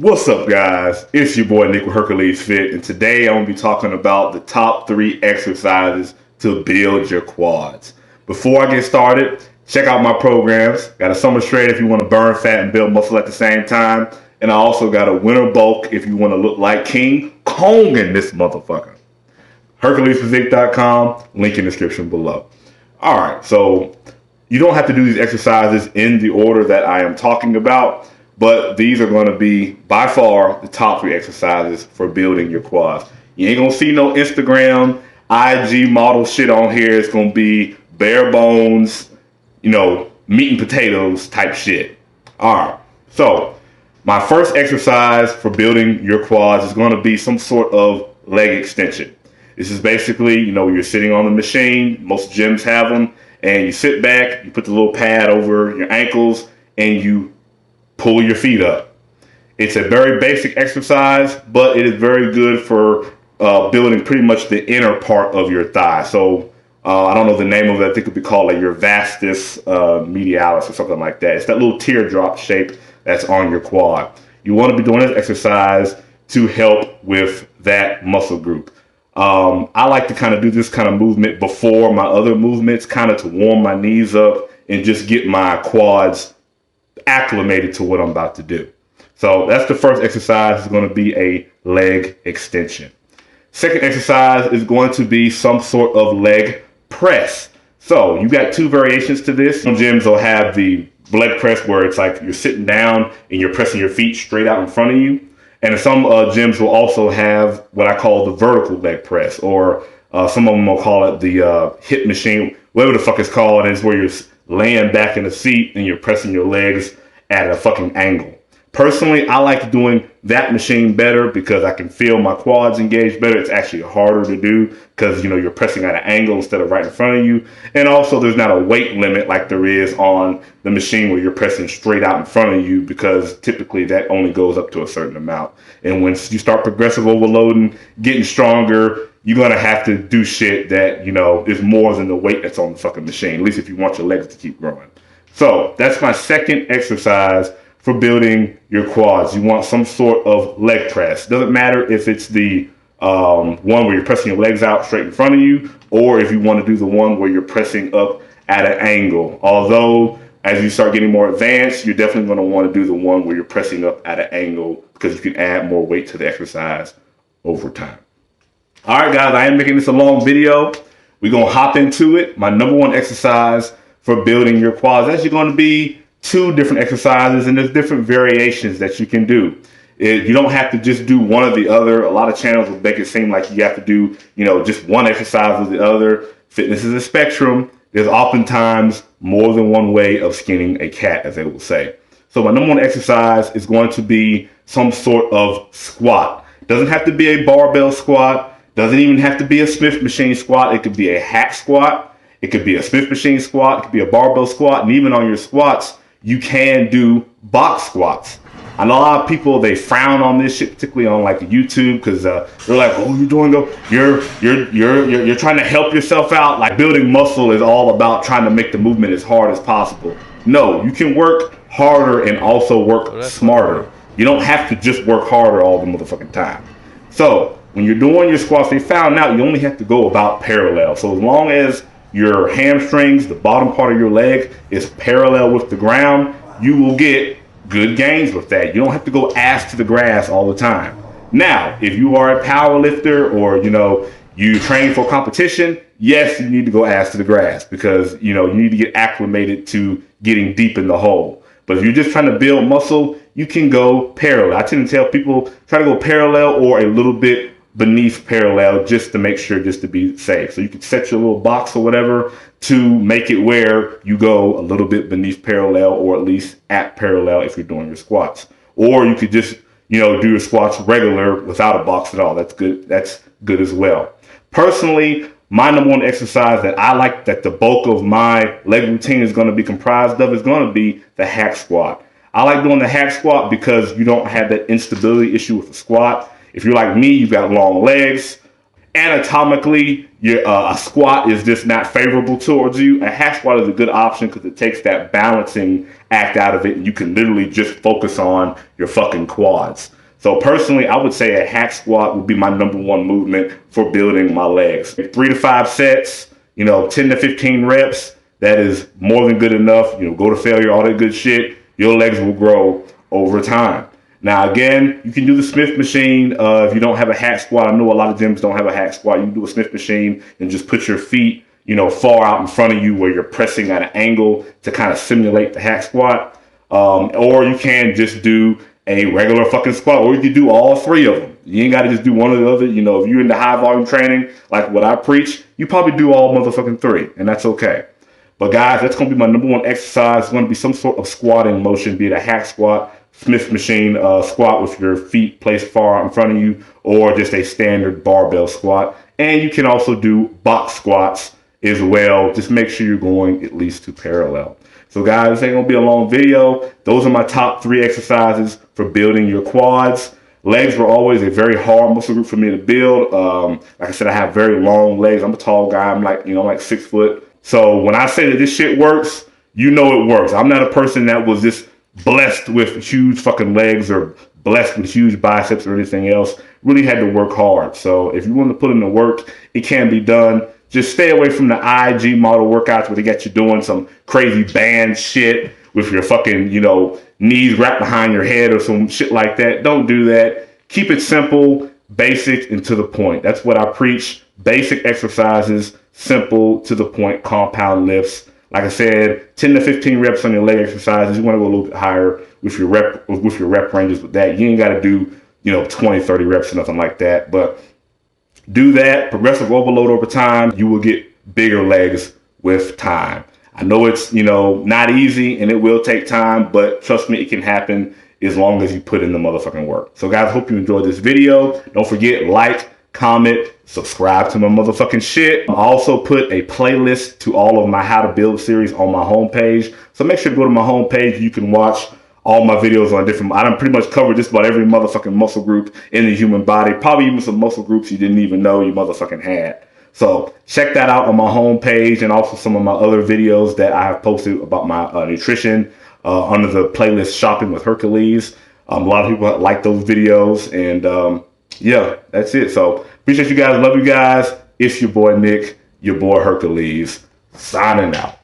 What's up, guys? It's your boy Nick with Hercules Fit, and today I'm going to be talking about the top 3 exercises to build your quads. Before I get started, check out my programs. Got a summer straight if you want to burn fat and build muscle at the same time, and I also got a winter bulk if you want to look like King Kong in this motherfucker. HerculesPhysique.com, link in the description below. Alright, so you don't have to do these exercises in the order that I am talking about, but these are going to be, by far, the top 3 exercises for building your quads. You ain't going to see no Instagram, IG model shit on here. It's going to be bare bones, meat and potatoes type shit. Alright, so my first exercise for building your quads is going to be some sort of leg extension. This is basically, you're sitting on the machine. Most gyms have them. And you sit back, you put the little pad over your ankles, and you pull your feet up. It's a very basic exercise, but it is very good for building pretty much the inner part of your thigh. So I don't know the name of it. I think it would be called like your vastus medialis or something like that. It's that little teardrop shape that's on your quad. You want to be doing this exercise to help with that muscle group. I like to kind of do this kind of movement before my other movements, kind of to warm my knees up and just get my quads acclimated to what I'm about to do. So that's the first exercise. Is going to be a leg extension. Second exercise is going to be some sort of leg press. So you got 2 variations to this. Some gyms will have the leg press where it's like you're sitting down and you're pressing your feet straight out in front of you. And some gyms will also have what I call the vertical leg press, or some of them will call it the hip machine, whatever the fuck it's called. It's where you're laying back in the seat and you're pressing your legs at a fucking angle. Personally, I like doing that machine better because I can feel my quads engaged better. It's actually harder to do because, you're pressing at an angle instead of right in front of you. And also there's not a weight limit like there is on the machine where you're pressing straight out in front of you, because typically that only goes up to a certain amount. And once you start progressive overloading, getting stronger, you're going to have to do shit that, is more than the weight that's on the fucking machine, at least if you want your legs to keep growing. So that's my second exercise for building your quads. You want some sort of leg press. Doesn't matter if it's the one where you're pressing your legs out straight in front of you, or if you want to do the one where you're pressing up at an angle. Although, as you start getting more advanced, you're definitely going to want to do the one where you're pressing up at an angle, because you can add more weight to the exercise over time. All right, guys, I am making this a long video. We're going to hop into it. My number 1 exercise for building your quads is actually going to be 2 different exercises, and there's different variations that you can do. You don't have to just do one or the other. A lot of channels will make it seem like you have to do, just one exercise or the other. Fitness is a spectrum. There's oftentimes more than one way of skinning a cat, as they will say. So my number 1 exercise is going to be some sort of squat. Doesn't have to be a barbell squat. Doesn't even have to be a Smith machine squat. It could be a hack squat. It could be a Smith machine squat. It could be a barbell squat. And even on your squats, you can do box squats. I know a lot of people, they frown on this shit, particularly on like YouTube, because they're like, "Oh, you're trying to help yourself out." Like, building muscle is all about trying to make the movement as hard as possible. No, you can work harder and also work smarter. You don't have to just work harder all the motherfucking time. So when you're doing your squats, they found out you only have to go about parallel. So as long as your hamstrings, the bottom part of your leg, is parallel with the ground, you will get good gains with that. You don't have to go ass to the grass all the time. Now, if you are a power lifter, or you train for competition, yes, you need to go ass to the grass, because you need to get acclimated to getting deep in the hole. But if you're just trying to build muscle, you can go parallel. I tend to tell people, try to go parallel or a little bit beneath parallel, just to make sure, just to be safe. So you can set your little box or whatever to make it where you go a little bit beneath parallel, or at least at parallel if you're doing your squats. Or you could just, do your squats regular without a box at all. That's good. That's good as well. Personally, my number 1 exercise that I like, that the bulk of my leg routine is going to be comprised of, is going to be the hack squat. I like doing the hack squat because you don't have that instability issue with the squat. If you're like me, you've got long legs. Anatomically, a squat is just not favorable towards you. A hack squat is a good option because it takes that balancing act out of it, and you can literally just focus on your fucking quads. So personally, I would say a hack squat would be my #1 movement for building my legs. 3 to 5 sets, 10 to 15 reps. That is more than good enough. Go to failure, all that good shit. Your legs will grow over time. Now, again, you can do the Smith machine if you don't have a hack squat. I know a lot of gyms don't have a hack squat. You can do a Smith machine and just put your feet, far out in front of you where you're pressing at an angle to kind of simulate the hack squat. Or you can just do a regular fucking squat, or you can do all 3 of them. You ain't got to just do one or the other. If you're into high volume training, like what I preach, you probably do all motherfucking 3, and that's okay. But guys, that's going to be my #1 exercise. It's going to be some sort of squatting motion, be it a hack squat, Smith machine squat with your feet placed far out in front of you, or just a standard barbell squat. And you can also do box squats as well. Just make sure you're going at least to parallel. So guys, this ain't gonna be a long video. Those are my top 3 exercises for building your quads. Legs were always a very hard muscle group for me to build. Like I said, I have very long legs. I'm a tall guy. I'm like 6 foot. So when I say that this shit works, it works. I'm not a person that was just blessed with huge fucking legs or blessed with huge biceps or anything else. Really had to work hard. So if you want to put in the work, it can be done. Just stay away from the IG model workouts where they get you doing some crazy band shit with your fucking, knees wrapped behind your head or some shit like that. Don't do that. Keep it simple, basic, and to the point. That's what I preach. Basic exercises, simple, to the point, compound lifts. Like I said, 10 to 15 reps on your leg exercises. You want to go a little bit higher with your rep ranges with that. You ain't got to do, 20, 30 reps or nothing like that. But do that, progressive overload over time. You will get bigger legs with time. I know it's, not easy and it will take time, but trust me, it can happen as long as you put in the motherfucking work. So guys, hope you enjoyed this video. Don't forget, like, comment, subscribe to my motherfucking shit. I also put a playlist to all of my how to build series on my homepage. So make sure to go to my homepage. You can watch all my videos on different, I done pretty much covered just about every motherfucking muscle group in the human body. Probably even some muscle groups you didn't even know you motherfucking had. So check that out on my homepage, and also some of my other videos that I have posted about my nutrition under the playlist Shopping with Hercules. A lot of people like those videos, and yeah, that's it. So appreciate you guys. Love you guys. It's your boy Nick, your boy Hercules, signing out.